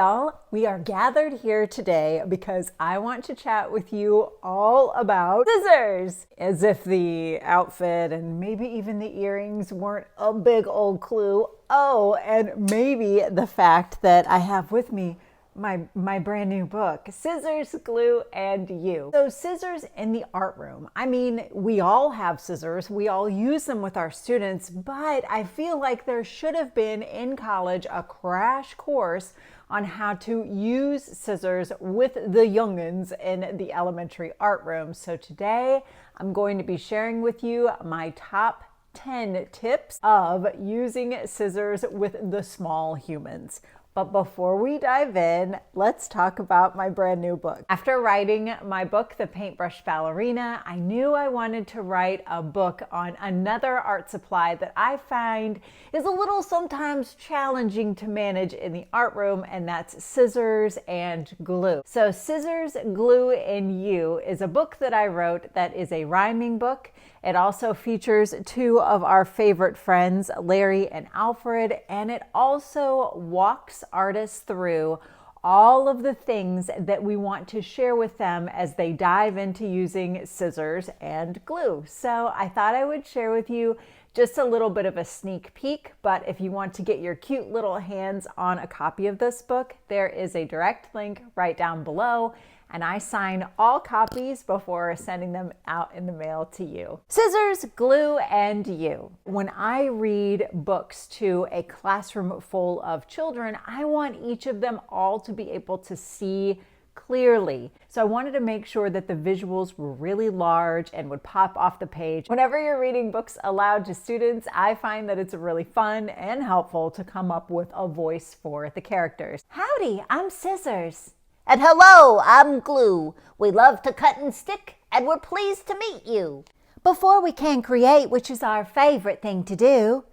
y'all. We are gathered here today because I want to chat with you all about scissors. As if the outfit and maybe even the earrings weren't a big old clue. Oh, and maybe the fact that I have with me my brand new book, Scissors, Glue, and You. So scissors in the art room. I mean, we all have scissors. We all use them with our students, but I feel like there should have been in college a crash course on how to use scissors with the youngins in the elementary art room. So today I'm going to be sharing with you my top 10 tips of using scissors with the small humans. But before we dive in, let's talk about my brand new book. After writing my book, The Paintbrush Ballerina, I knew I wanted to write a book on another art supply that I find is a little sometimes challenging to manage in the art room, and that's scissors and glue. So Scissors, Glue, and You is a book that I wrote that is a rhyming book. It also features two of our favorite friends, Larry and Alfred, and it also walks artists through all of the things that we want to share with them as they dive into using scissors and glue. So I thought I would share with you just a little bit of a sneak peek, but if you want to get your cute little hands on a copy of this book, there is a direct link right down below. And I sign all copies before sending them out in the mail to you. Scissors, Glue, and You. When I read books to a classroom full of children, I want each of them all to be able to see clearly. So I wanted to make sure that the visuals were really large and would pop off the page. Whenever you're reading books aloud to students, I find that it's really fun and helpful to come up with a voice for the characters. Howdy, I'm Scissors. And hello, I'm Glue. We love to cut and stick, and we're pleased to meet you. Before we can create, which is our favorite thing to do,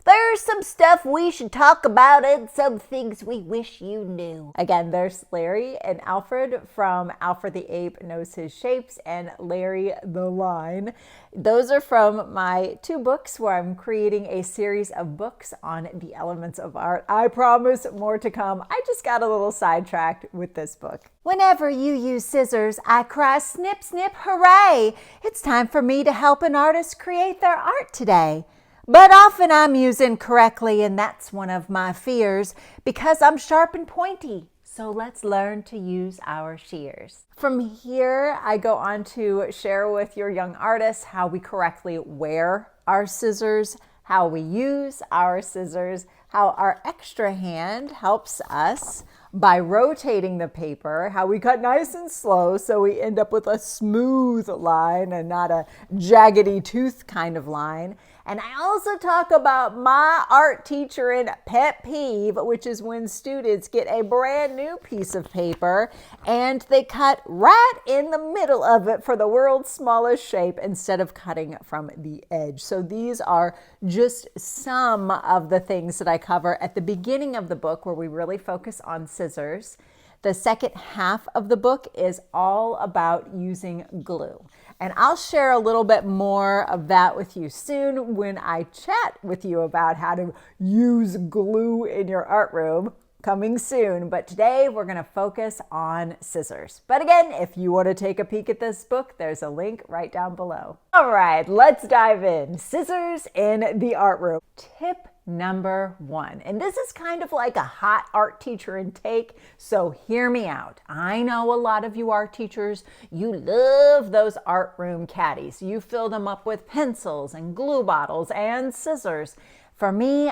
there's some stuff we should talk about and some things we wish you knew. Again, there's Larry and Alfred from Alfred the Ape Knows His Shapes and Larry the Line. Those are from my two books where I'm creating a series of books on the elements of art. I promise more to come. I just got a little sidetracked with this book. Whenever you use scissors, I cry snip, snip, hooray! It's time for me to help an artist create their art today. But often I'm using correctly, and that's one of my fears because I'm sharp and pointy. So let's learn to use our shears. From here, I go on to share with your young artists how we correctly wear our scissors, how we use our scissors, how our extra hand helps us by rotating the paper, how we cut nice and slow so we end up with a smooth line and not a jaggedy tooth kind of line. And I also talk about my art teacher and pet peeve, which is when students get a brand new piece of paper and they cut right in the middle of it for the world's smallest shape instead of cutting from the edge. So these are just some of the things that I cover at the beginning of the book where we really focus on scissors. The second half of the book is all about using glue. And I'll share a little bit more of that with you soon when I chat with you about how to use glue in your art room. Coming soon, but today we're going to focus on scissors. But again, if you want to take a peek at this book, there's a link right down below. All right, let's dive in. Scissors in the art room. Tip number 1. And this is kind of like a hot art teacher intake, so hear me out. I know a lot of you art teachers, you love those art room caddies. You fill them up with pencils and glue bottles and scissors. For me,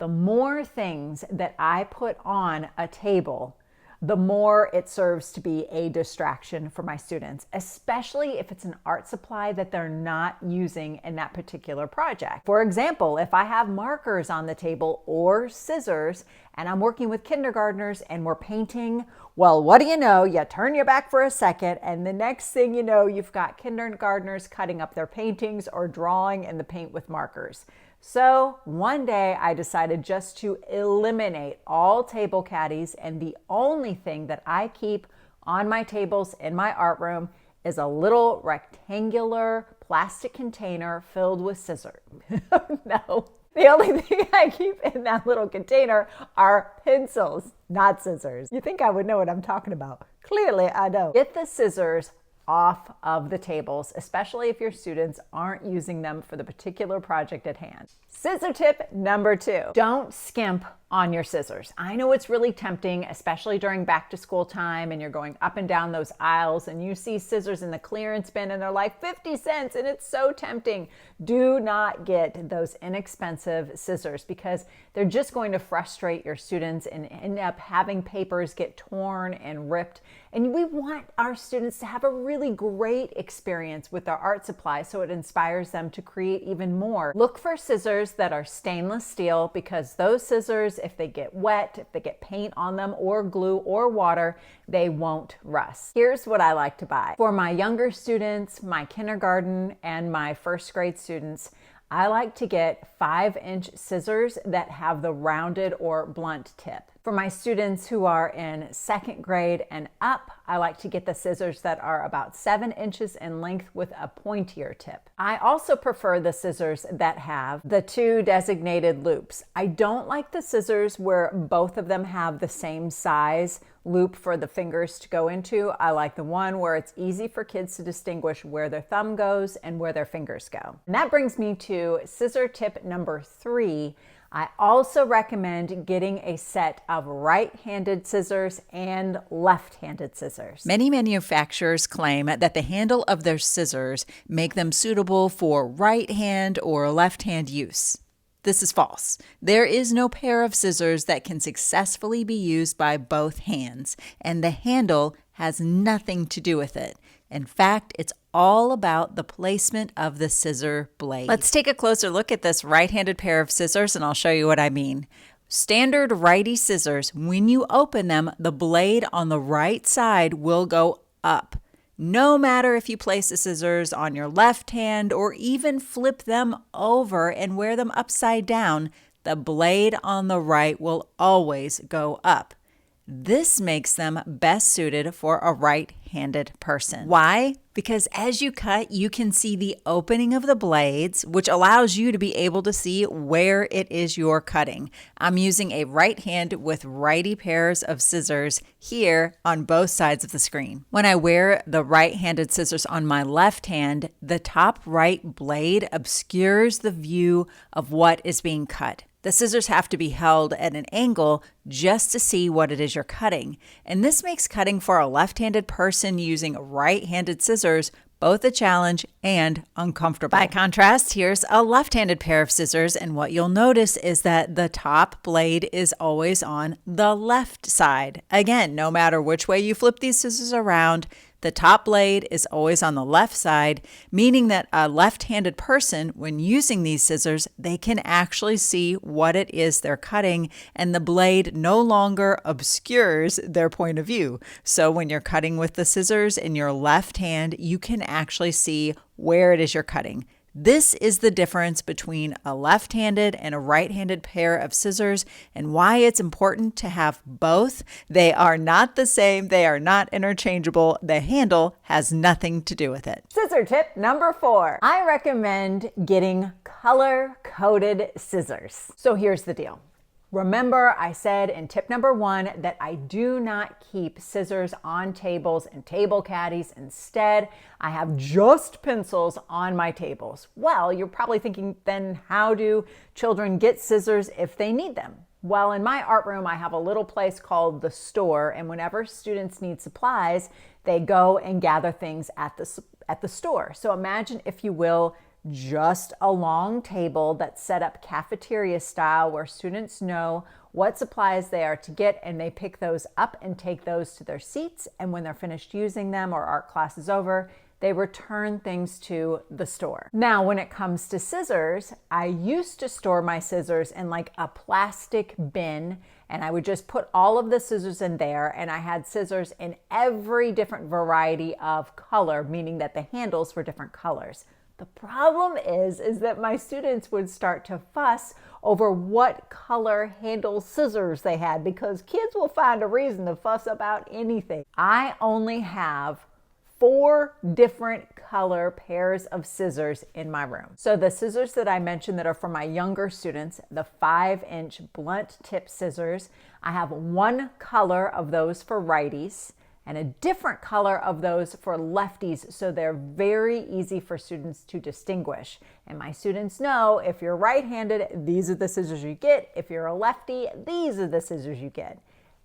the more things that I put on a table, the more it serves to be a distraction for my students, especially if it's an art supply that they're not using in that particular project. For example, if I have markers on the table or scissors and I'm working with kindergartners and we're painting, well, what do you know? You turn your back for a second and the next thing you know, you've got kindergartners cutting up their paintings or drawing in the paint with markers. So one day I decided just to eliminate all table caddies, and the only thing that I keep on my tables in my art room is a little rectangular plastic container filled with scissors. No, The only thing I keep in that little container are pencils, not scissors. You think I would know what I'm talking about. Clearly, I don't. Get the scissors off of the tables, especially if your students aren't using them for the particular project at hand. Scissor tip number 2, don't skimp on your scissors. I know it's really tempting, especially during back to school time and you're going up and down those aisles and you see scissors in the clearance bin and they're like 50 cents and it's so tempting. Do not get those inexpensive scissors because they're just going to frustrate your students and end up having papers get torn and ripped. And we want our students to have a really great experience with their art supply so it inspires them to create even more. Look for scissors that are stainless steel because those scissors, if they get wet, if they get paint on them or glue or water, they won't rust. Here's what I like to buy. For my younger students, my kindergarten and my first grade students, I like to get 5-inch scissors that have the rounded or blunt tip. For my students who are in second grade and up, I like to get the scissors that are about 7 inches in length with a pointier tip. I also prefer the scissors that have the 2 designated loops. I don't like the scissors where both of them have the same size loop for the fingers to go into. I like the one where it's easy for kids to distinguish where their thumb goes and where their fingers go. And that brings me to scissor tip number 3. I also recommend getting a set of right-handed scissors and left-handed scissors. Many manufacturers claim that the handle of their scissors make them suitable for right hand or left hand use. This is false. There is no pair of scissors that can successfully be used by both hands, and the handle has nothing to do with it. In fact, it's all about the placement of the scissor blade. Let's take a closer look at this right-handed pair of scissors and I'll show you what I mean. Standard righty scissors, when you open them, the blade on the right side will go up. No matter if you place the scissors on your left hand or even flip them over and wear them upside down, the blade on the right will always go up. This makes them best suited for a right-handed person. Why? Because as you cut, you can see the opening of the blades, which allows you to be able to see where it is you're cutting. I'm using a right hand with righty pairs of scissors here on both sides of the screen. When I wear the right-handed scissors on my left hand, the top right blade obscures the view of what is being cut. The scissors have to be held at an angle just to see what it is you're cutting. And this makes cutting for a left-handed person using right-handed scissors both a challenge and uncomfortable. By contrast, here's a left-handed pair of scissors, and what you'll notice is that the top blade is always on the left side. Again, no matter which way you flip these scissors around, the top blade is always on the left side, meaning that a left-handed person, when using these scissors, they can actually see what it is they're cutting, and the blade no longer obscures their point of view. So when you're cutting with the scissors in your left hand, you can actually see where it is you're cutting. This is the difference between a left-handed and a right-handed pair of scissors and why it's important to have both. They are not the same. They are not interchangeable. The handle has nothing to do with it. Scissor tip number 4. I recommend getting color-coded scissors. So here's the deal. Remember, I said in tip number 1 that I do not keep scissors on tables and table caddies. Instead, I have just pencils on my tables. Well, you're probably thinking, then how do children get scissors if they need them? Well, in my art room, I have a little place called the store, and whenever students need supplies, they go and gather things at the store. So imagine, if you will, just a long table that's set up cafeteria style where students know what supplies they are to get and they pick those up and take those to their seats. And when they're finished using them or art class is over, they return things to the store. Now, when it comes to scissors, I used to store my scissors in like a plastic bin, and I would just put all of the scissors in there, and I had scissors in every different variety of color, meaning that the handles were different colors. The problem is that my students would start to fuss over what color handle scissors they had, because kids will find a reason to fuss about anything. I only have 4 different color pairs of scissors in my room. So the scissors that I mentioned that are for my younger students, the 5-inch blunt tip scissors, I have 1 color of those for righties and a different color of those for lefties, so they're very easy for students to distinguish. And my students know if you're right-handed, these are the scissors you get. If you're a lefty, these are the scissors you get.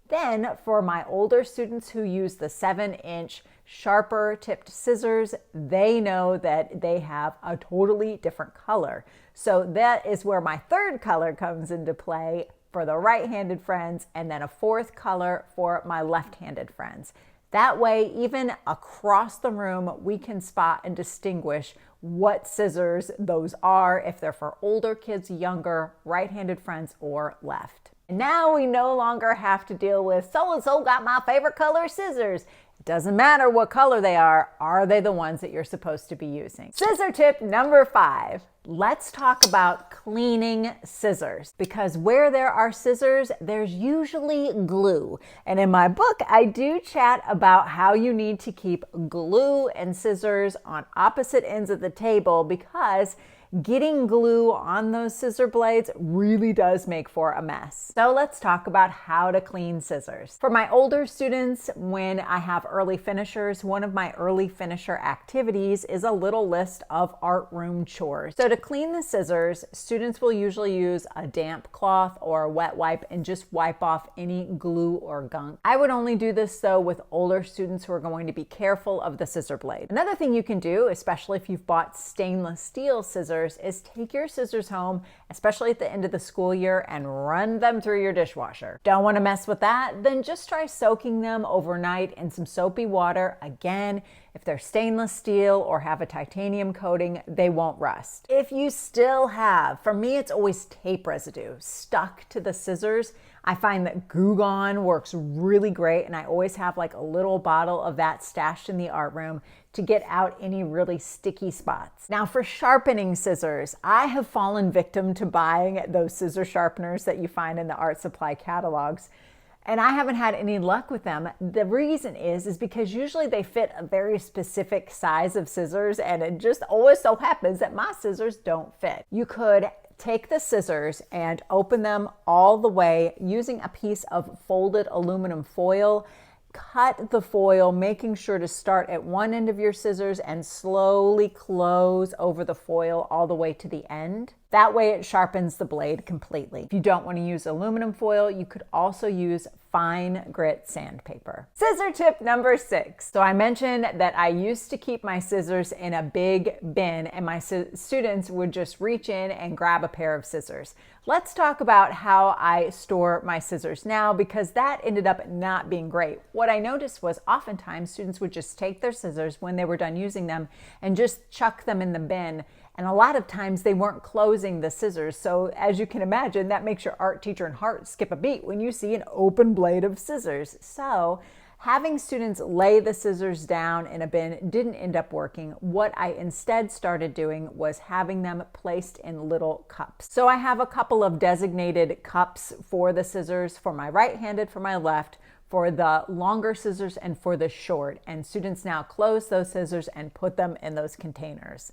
Then for my older students who use the 7-inch sharper tipped scissors, they know that they have a totally different color. So that is where my 3rd color comes into play for the right-handed friends, and then a 4th color for my left-handed friends. That way, even across the room, we can spot and distinguish what scissors those are, if they're for older kids, younger, right-handed friends, or left. And now we no longer have to deal with so-and-so got my favorite color scissors. It doesn't matter what color they are they the ones that you're supposed to be using? Scissor tip number 5. Let's talk about cleaning scissors, because where there are scissors, there's usually glue. And in my book, I do chat about how you need to keep glue and scissors on opposite ends of the table, because getting glue on those scissor blades really does make for a mess. So let's talk about how to clean scissors. For my older students, when I have early finishers, one of my early finisher activities is a little list of art room chores. So to clean the scissors, students will usually use a damp cloth or a wet wipe and just wipe off any glue or gunk. I would only do this though with older students who are going to be careful of the scissor blade. Another thing you can do, especially if you've bought stainless steel scissors, is take your scissors home, especially at the end of the school year, and run them through your dishwasher. Don't want to mess with that? Then just try soaking them overnight in some soapy water. Again, if they're stainless steel or have a titanium coating, they won't rust. If you still have, for me it's always tape residue stuck to the scissors, I find that Goo Gone works really great, and I always have like a little bottle of that stashed in the art room to get out any really sticky spots. Now for sharpening scissors, I have fallen victim to buying those scissor sharpeners that you find in the art supply catalogs, and I haven't had any luck with them. The reason is because usually they fit a very specific size of scissors, and it just always so happens that my scissors don't fit. You could take the scissors and open them all the way using a piece of folded aluminum foil. Cut the foil, making sure to start at one end of your scissors and slowly close over the foil all the way to the end. That way it sharpens the blade completely. If you don't want to use aluminum foil, you could also use fine grit sandpaper. Scissor tip number 6. So I mentioned that I used to keep my scissors in a big bin, and my students would just reach in and grab a pair of scissors. Let's talk about how I store my scissors now, because that ended up not being great. What I noticed was oftentimes students would just take their scissors when they were done using them and just chuck them in the bin. And a lot of times they weren't closing the scissors. So as you can imagine, that makes your art teacher and heart skip a beat when you see an open blade of scissors. So having students lay the scissors down in a bin didn't end up working. What I instead started doing was having them placed in little cups. So I have a couple of designated cups for the scissors, for my right-handed, for my left, for the longer scissors, and for the short. And students now close those scissors and put them in those containers.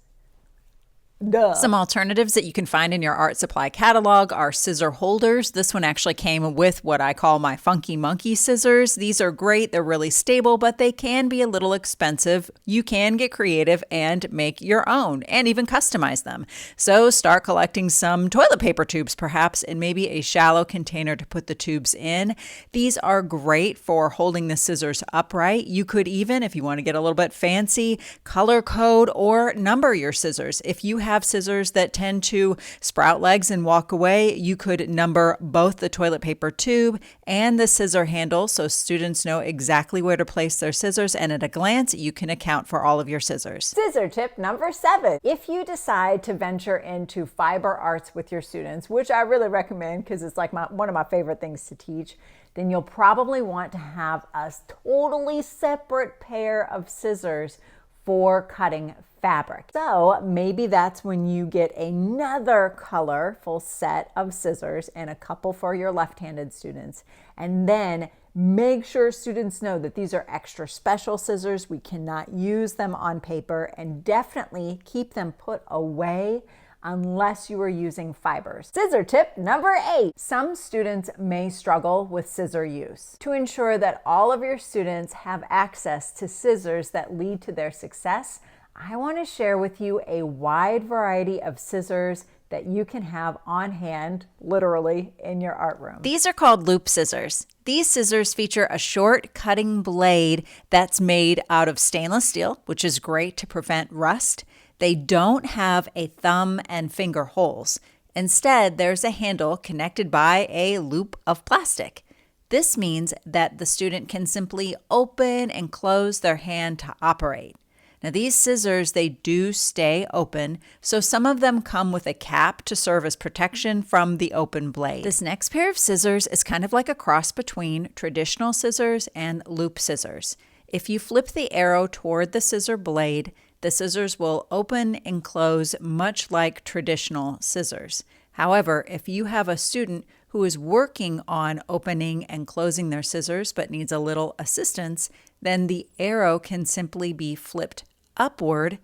Duh. Some alternatives that you can find in your art supply catalog are scissor holders. This one actually came with what I call my funky monkey scissors. These are great. They're really stable, but they can be a little expensive. You can get creative and make your own and even customize them. So start collecting some toilet paper tubes perhaps, and maybe a shallow container to put the tubes in. These are great for holding the scissors upright. You could even, if you want to get a little bit fancy, color code or number your scissors. If you have scissors that tend to sprout legs and walk away, you could number both the toilet paper tube and the scissor handle so students know exactly where to place their scissors, and at a glance you can account for all of your scissors. Scissor tip number 7. If you decide to venture into fiber arts with your students, which I really recommend because it's like one of my favorite things to teach, then you'll probably want to have a totally separate pair of scissors for cutting fabric. So maybe that's when you get another colorful set of scissors and a couple for your left-handed students. And then Make sure students know that these are extra special scissors. We cannot use them on paper, and definitely keep them put away unless you are using fibers. Scissor tip number 8. Some students may struggle with scissor use. To ensure that all of your students have access to scissors that lead to their success, I want to share with you a wide variety of scissors that you can have on hand, literally, in your art room. These are called loop scissors. These scissors feature a short cutting blade that's made out of stainless steel, which is great to prevent rust. They don't have a thumb and finger holes. Instead, there's a handle connected by a loop of plastic. This means that the student can simply open and close their hand to operate. Now, these scissors, they do stay open, so some of them come with a cap to serve as protection from the open blade. This next pair of scissors is kind of like a cross between traditional scissors and loop scissors. If you flip the arrow toward the scissor blade, the scissors will open and close much like traditional scissors. However, if you have a student who is working on opening and closing their scissors but needs a little assistance, then the arrow can simply be flipped upward.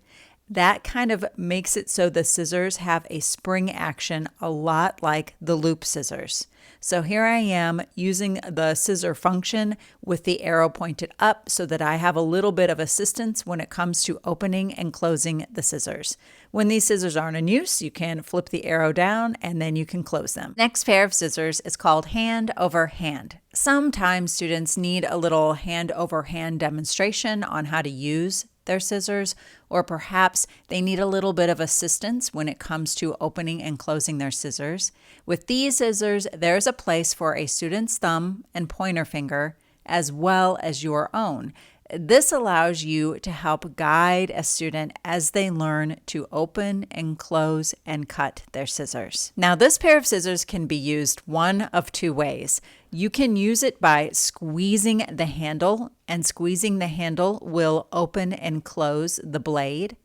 That kind of makes it so the scissors have a spring action, a lot like the loop scissors. So here I am using the scissor function with the arrow pointed up so that I have a little bit of assistance when it comes to opening and closing the scissors. When these scissors aren't in use, you can flip the arrow down and then you can close them. Next pair of scissors is called hand over hand. Sometimes students need a little hand over hand demonstration on how to use their scissors, or perhaps they need a little bit of assistance when it comes to opening and closing their scissors. With these scissors, there's a place for a student's thumb and pointer finger as well as your own. This allows you to help guide a student as they learn to open and close and cut their scissors. Now, this pair of scissors can be used one of two ways. You can use it by squeezing the handle, and squeezing the handle will open and close the blade.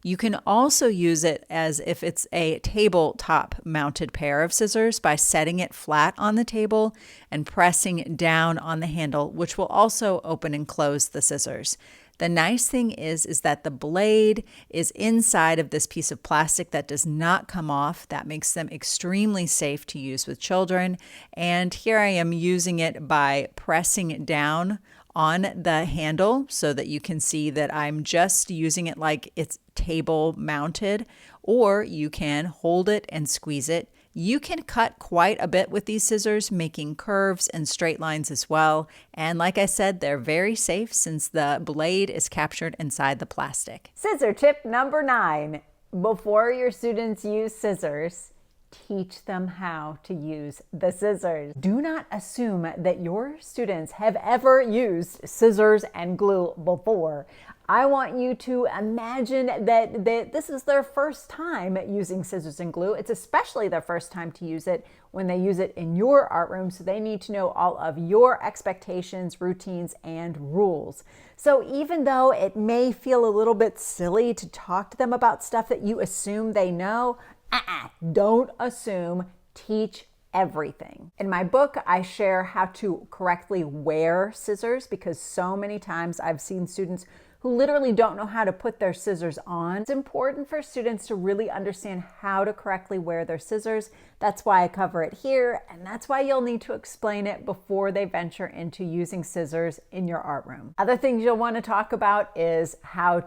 You can also use it as if it's a tabletop mounted pair of scissors by setting it flat on the table and pressing down on the handle, which will also open and close the scissors. The nice thing is that the blade is inside of this piece of plastic that does not come off. That makes them extremely safe to use with children. And here I am using it by pressing down on the handle so that you can see that I'm just using it like it's table mounted, or you can hold it and squeeze it. You can cut quite a bit with these scissors, making curves and straight lines as well. And like I said, they're very safe since the blade is captured inside the plastic. Scissor tip number 9. Before your students use scissors, teach them how to use the scissors. Do not assume that your students have ever used scissors and glue before. I want you to imagine that this is their first time using scissors and glue. It's especially their first time to use it when they use it in your art room, so they need to know all of your expectations, routines, and rules. So even though it may feel a little bit silly to talk to them about stuff that you assume they know, don't assume, teach everything. In my book, I share how to correctly wear scissors because so many times I've seen students who literally don't know how to put their scissors on. It's important for students to really understand how to correctly wear their scissors. That's why I cover it here, and that's why you'll need to explain it before they venture into using scissors in your art room. Other things you'll want to talk about is how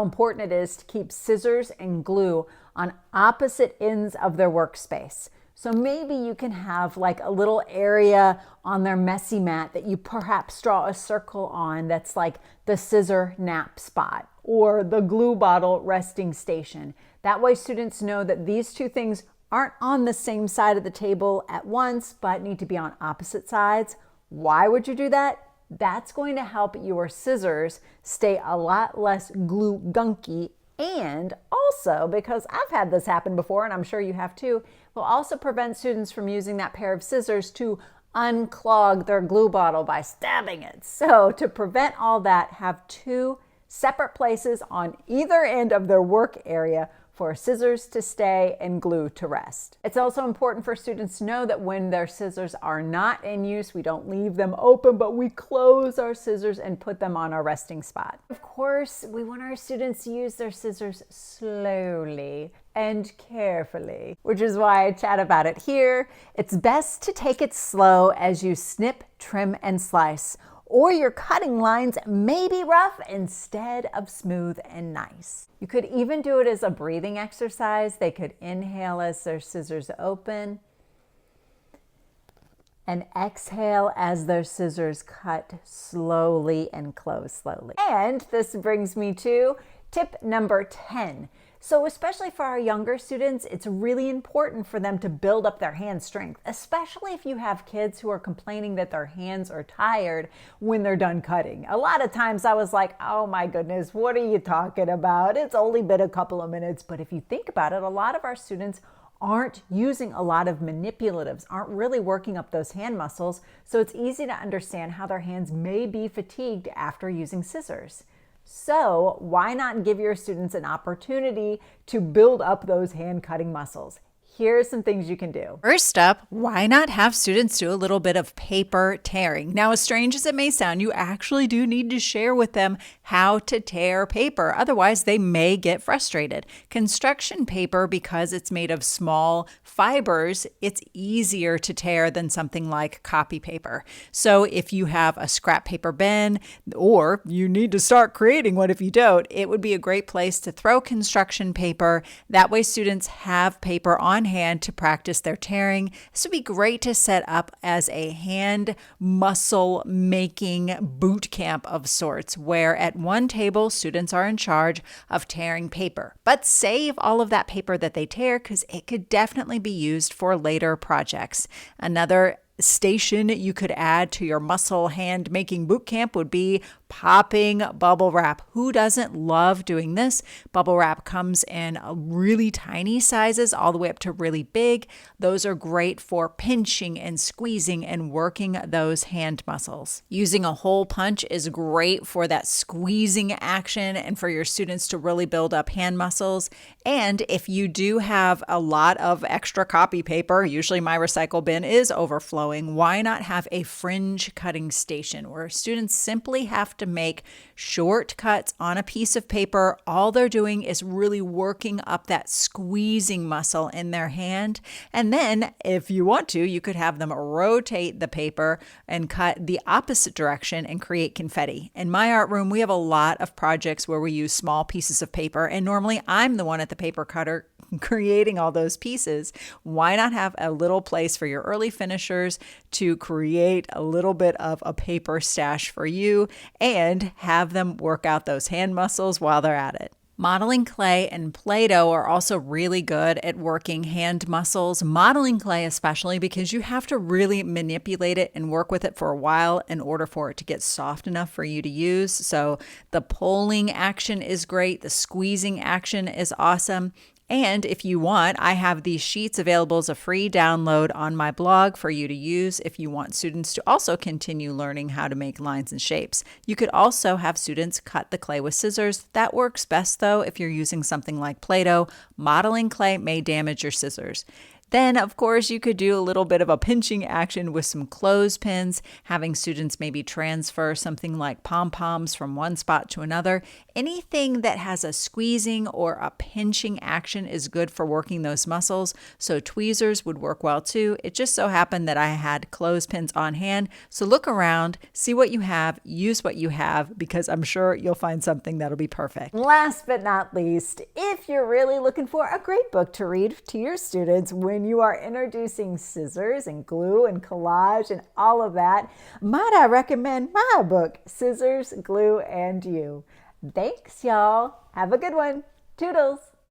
important it is to keep scissors and glue on opposite ends of their workspace. So maybe you can have like a little area on their messy mat that you perhaps draw a circle on that's like the scissor nap spot or the glue bottle resting station. That way students know that these two things aren't on the same side of the table at once, but need to be on opposite sides. Why would you do that? That's going to help your scissors stay a lot less glue gunky, and also, because I've had this happen before, and I'm sure you have too, will also prevent students from using that pair of scissors to unclog their glue bottle by stabbing it. So to prevent all that, have two separate places on either end of their work area for scissors to stay and glue to rest. It's also important for students to know that when their scissors are not in use, we don't leave them open, but we close our scissors and put them on our resting spot. Of course, we want our students to use their scissors slowly and carefully, which is why I chat about it here. It's best to take it slow as you snip, trim, and slice, or your cutting lines may be rough instead of smooth and nice. You could even do it as a breathing exercise. They could inhale as their scissors open and exhale as their scissors cut slowly and close slowly. And this brings me to tip number 10. So especially for our younger students, it's really important for them to build up their hand strength, especially if you have kids who are complaining that their hands are tired when they're done cutting. A lot of times I was like, oh my goodness, what are you talking about? It's only been a couple of minutes. But if you think about it, a lot of our students aren't using a lot of manipulatives, aren't really working up those hand muscles. So it's easy to understand how their hands may be fatigued after using scissors. So why not give your students an opportunity to build up those hand cutting muscles? Here are some things you can do. First up, why not have students do a little bit of paper tearing? Now, as strange as it may sound, you actually do need to share with them how to tear paper. Otherwise, they may get frustrated. Construction paper, because it's made of small fibers, it's easier to tear than something like copy paper. So if you have a scrap paper bin, or you need to start creating one if you don't, it would be a great place to throw construction paper. That way students have paper on hand to practice their tearing. This would be great to set up as a hand muscle making boot camp of sorts, where at one table students are in charge of tearing paper. But save all of that paper that they tear, because it could definitely be used for later projects. Another station you could add to your muscle hand making boot camp would be popping bubble wrap. Who doesn't love doing this? Bubble wrap comes in really tiny sizes all the way up to really big. Those are great for pinching and squeezing and working those hand muscles. Using a hole punch is great for that squeezing action and for your students to really build up hand muscles. And if you do have a lot of extra copy paper, usually my recycle bin is overflowing, why not have a fringe cutting station where students simply have to make short cuts on a piece of paper. All they're doing is really working up that squeezing muscle in their hand. And then if you want to, you could have them rotate the paper and cut the opposite direction and create confetti. In my art room, we have a lot of projects where we use small pieces of paper, and normally I'm the one at the paper cutter creating all those pieces. Why not have a little place for your early finishers to create a little bit of a paper stash for you and have them work out those hand muscles while they're at it? Modeling clay and Play-Doh are also really good at working hand muscles. Modeling clay especially, because you have to really manipulate it and work with it for a while in order for it to get soft enough for you to use. So the pulling action is great. The squeezing action is awesome. And if you want, I have these sheets available as a free download on my blog for you to use if you want students to also continue learning how to make lines and shapes. You could also have students cut the clay with scissors. That works best though if you're using something like Play-Doh. Modeling clay may damage your scissors. Then, of course, you could do a little bit of a pinching action with some clothespins, having students maybe transfer something like pom-poms from one spot to another. Anything that has a squeezing or a pinching action is good for working those muscles, so tweezers would work well too. It just so happened that I had clothespins on hand, so look around, see what you have, use what you have, because I'm sure you'll find something that'll be perfect. Last but not least, if you're really looking for a great book to read to your students when you are introducing scissors and glue and collage and all of that, might I recommend my book, Scissors, Glue, and You. Thanks, y'all. Have a good one. Toodles.